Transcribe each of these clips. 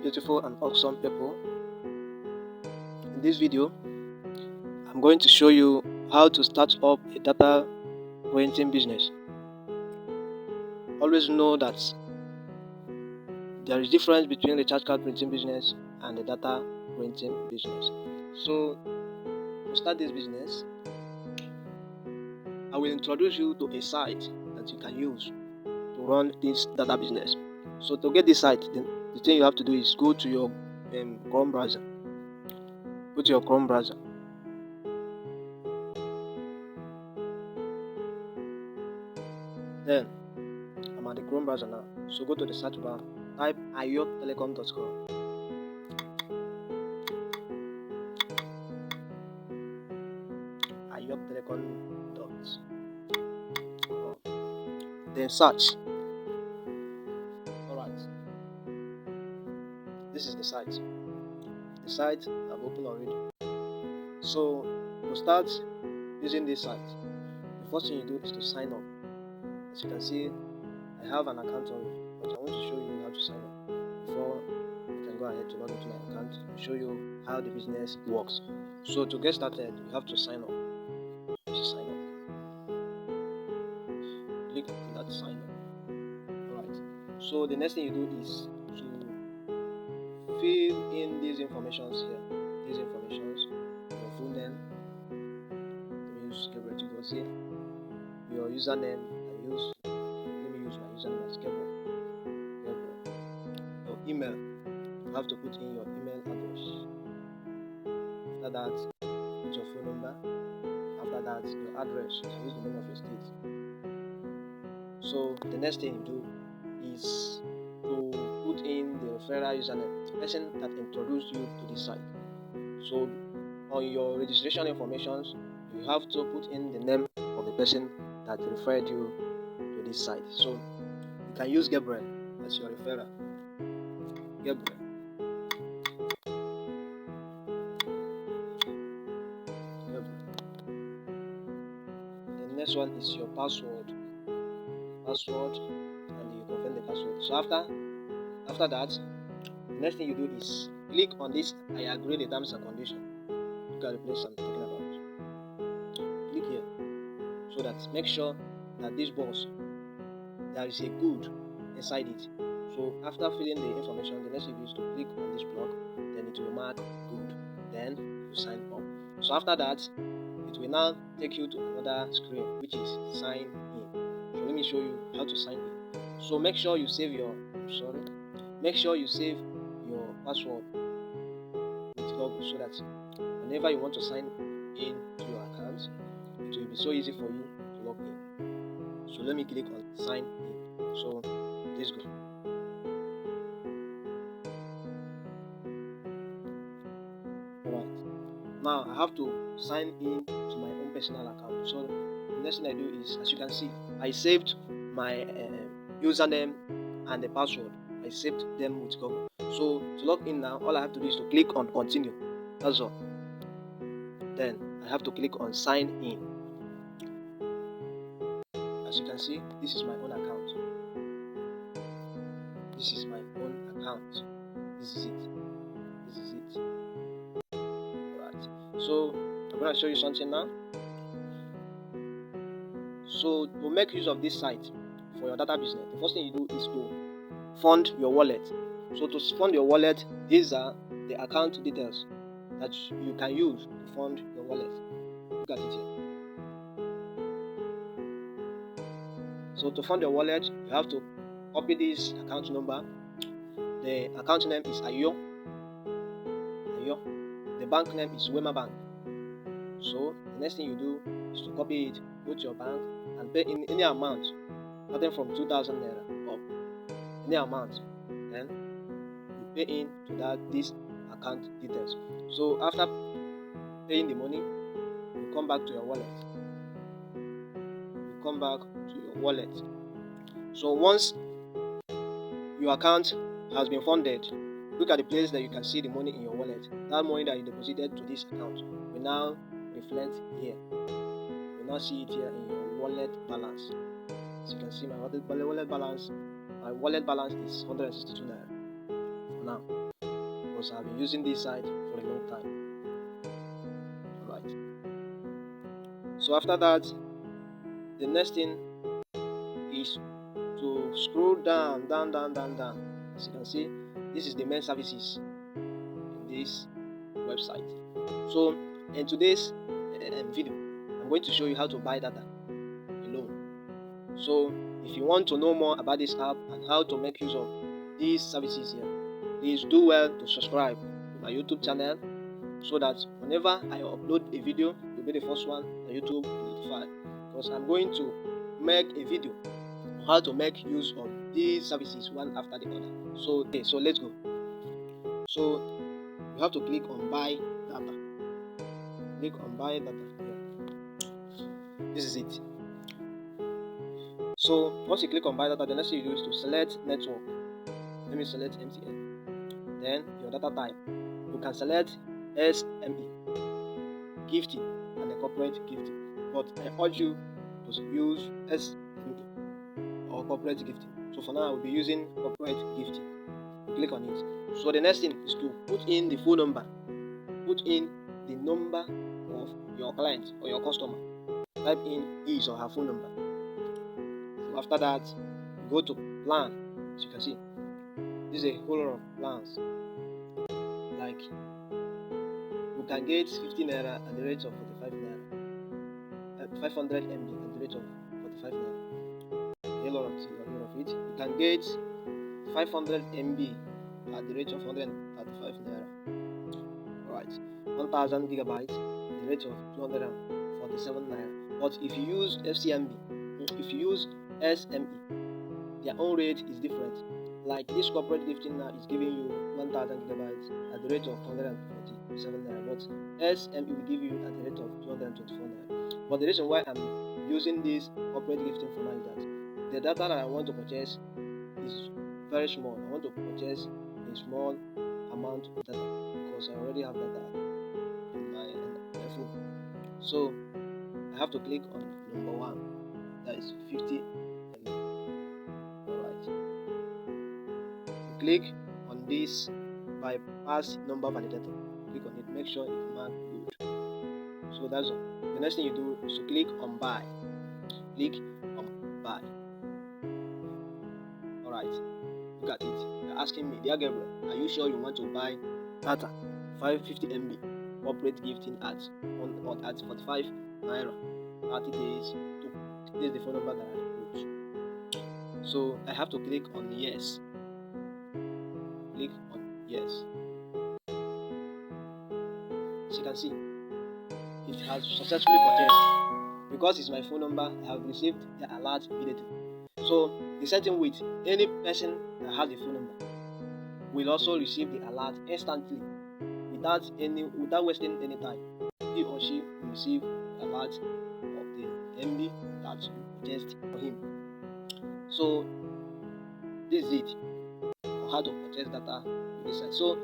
beautiful and awesome people. In this video, I'm going to show you how to start up a data printing business. Always know that there is difference between the recharge card printing business and the data printing business. So, to start this business, I will introduce you to a site that you can use to run this data business. So to get this site, the thing you have to do is go to your Chrome browser. Go to your Chrome browser. Then I'm at the Chrome browser now. So go to the search bar, type ayottelecom.com. ayottelecom.com. Then search. Alright. This is the site. The site I've opened already. So to start using this site, the first thing you do is to sign up. As you can see, I have an account already, but I want to show you how to sign up before you can go ahead to log into my account and show you how the business works. So to get started, you have to sign up. Sign up. Click on that sign up. Alright. So the next thing you do is to fill in these informations here. These informations, your full name. Use Gabriel Chigozie. Your username. Let me use my username as Gabriel. Your email. You have to put in your email address. After that, put your phone number. After that, your address. You can use the name of your state. So the next thing you do is to put in the referral username, the person that introduced you to this site. So on your registration information, you have to put in the name of the person that referred you to this site. So you can use Gabriel as your referrer. Gabriel. The next one is your password. And you confirm the password. So after that, the next thing you do is click on this I agree the terms and conditions. Look at the place I'm talking about. Click here so that make sure that this box there is a good inside it. So after filling the information, the next thing you do is to click on this block, then it will mark good. Then you sign up. So after that, it will now take you to another screen which is sign in. So let me show you how to sign in. So make sure you save your password with Google so that whenever you want to sign in to your account, it will be so easy for you to log in. So let me click on sign in. So let's go. Alright. Now I have to sign in to my own personal account. So the next thing I do is, as you can see, I saved my username and the password. I saved them with Google. So to log in now, all I have to do is to click on continue. That's all. Then I have to click on sign in. As you can see, this is my own account. This is my own account. This is it. Alright. So I'm going to show you something now. So to make use of this site for your data business, the first thing you do is to fund your wallet. So to fund your wallet, these are the account details that you can use to fund your wallet. Look at it here. So to fund your wallet, you have to copy this account number. The account name is Ayo. The bank name is Wema Bank. So the next thing you do is to copy it, go to your bank, and pay in any amount, starting from 2,000 naira up. Any amount, then you pay in to this account details. So after paying the money, you come back to your wallet. So once your account has been funded, look at the place that you can see the money in your wallet. That money that you deposited to this account will now reflect here. You will now see it here in your wallet balance. As you can see, my wallet balance is 162 naira for now. because I've been using this site for a long time. Alright. So after that, the next thing is to scroll down. As you can see, this is the main services in this website. So in today's video, I'm going to show you how to buy data alone. So if you want to know more about this app and how to make use of these services here, please do well to subscribe to my YouTube channel so that whenever I upload a video, you'll be the first one on YouTube to notify. Because I'm going to make a video on how to make use of these services one after the other. So let's go. So you have to click on buy data. Click on buy data here. This is it. So once you click on buy data, the next thing you do is to select network. Let me select MTN. Then your data type. You can select SME, gifting, and a corporate gifting. But I urge you to use SME or corporate gifting. So for now, I will be using corporate gifting. Click on it. So the next thing is to put in the phone number. Put in the number of your client or your customer. Type in his or her phone number. So after that, you go to plan. As you can see, this is a whole lot of plans. Like you can get 50 naira at the rate of 45 naira, 500 MB at the rate of 45 naira. A lot of it. You can get 500 MB at the rate of 135 naira. Alright, 1000 gigabytes at the rate of 247 naira. But if you use FCMB, if you use SME, their own rate is different. Like this corporate gifting now is giving you 1000 gigabytes at the rate of 147 naira, but SME will give you at the rate of 224 naira. But the reason why I'm using this corporate gifting for now is that the data that I want to purchase is very small. I want to purchase a small amount of data because I already have data in my phone. So I have to click on number 1, that is 50 MB. Alright. Click on this bypass number validator. Click on it, make sure it's marked good. So that's all. The next thing you do is to click on buy. Click on buy. Alright, look at it. You're asking me, dear Gabriel, are you sure you want to buy data 550 MB corporate gifting at 45 naira 30 days? This is the phone number that I put. So I have to click on yes. Click on yes. As you can see, it has successfully purchased. Because it's my phone number, I have received the alert immediately. So the same thing with any person that has the phone number will also receive the alert instantly without wasting any time. He or she will receive the alert of the MB that you purchased for him. So this is it on how to purchase data on this side. So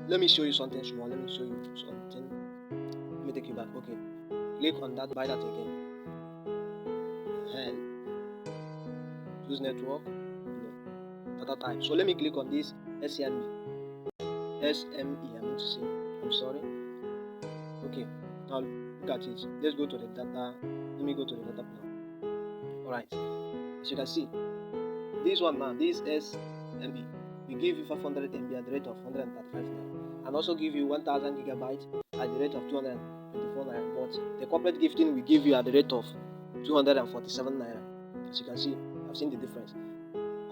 let me show you something small. Let me show you something. Let me take you back. Okay, click on that buy data again. And choose network, data type. So let me click on this SME. I mean to say. I'm sorry. Okay, now look at it. Let's go to the data. Let me go to the data plan. Alright, as you can see, this one now, this SME, we give you 500 MB at the rate of 135 naira, and also give you 1000 gigabytes at the rate of 224 naira. But the corporate gifting we give you at the rate of 247 naira. As you can see, I've seen the difference,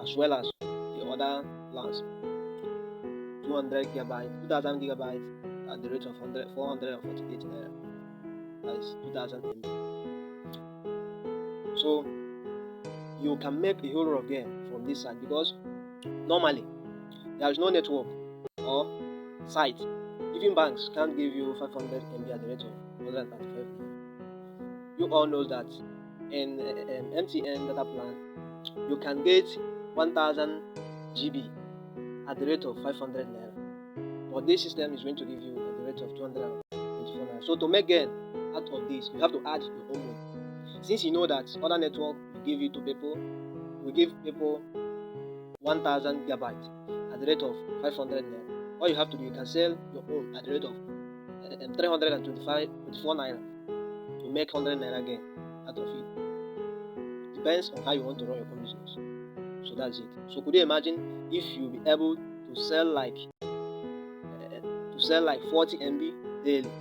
as well as the other plans. 200 gigabytes, 2000 gigabytes at the rate of 448 naira. That is 2000 MB. So you can make a whole lot of gain from this site, because normally there is no network or site. Even banks can't give you 500 MB at the rate of 135. You all know that in MTN data plan you can get 1000 GB at the rate of 500 naira, but this system is going to give you at the rate of 224 naira. So to make gain out of this, you have to add your own money. Since you know that other network will give you to people, we give people 1000 gigabytes at the rate of 500 naira. All you have to do, you can sell your own at the rate of 324 naira to make 100 naira gain out of it. Depends on how you want to run your own business. So that's it. So could you imagine if you be able to sell like 40 MB daily?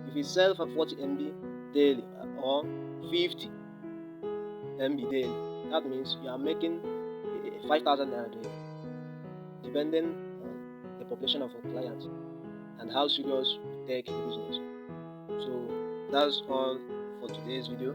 If you sell for 40 MB daily or 50 MB daily, that means you are making 5,000 naira daily, depending on the population of your clients and how serious you take the business. So that's all for today's video.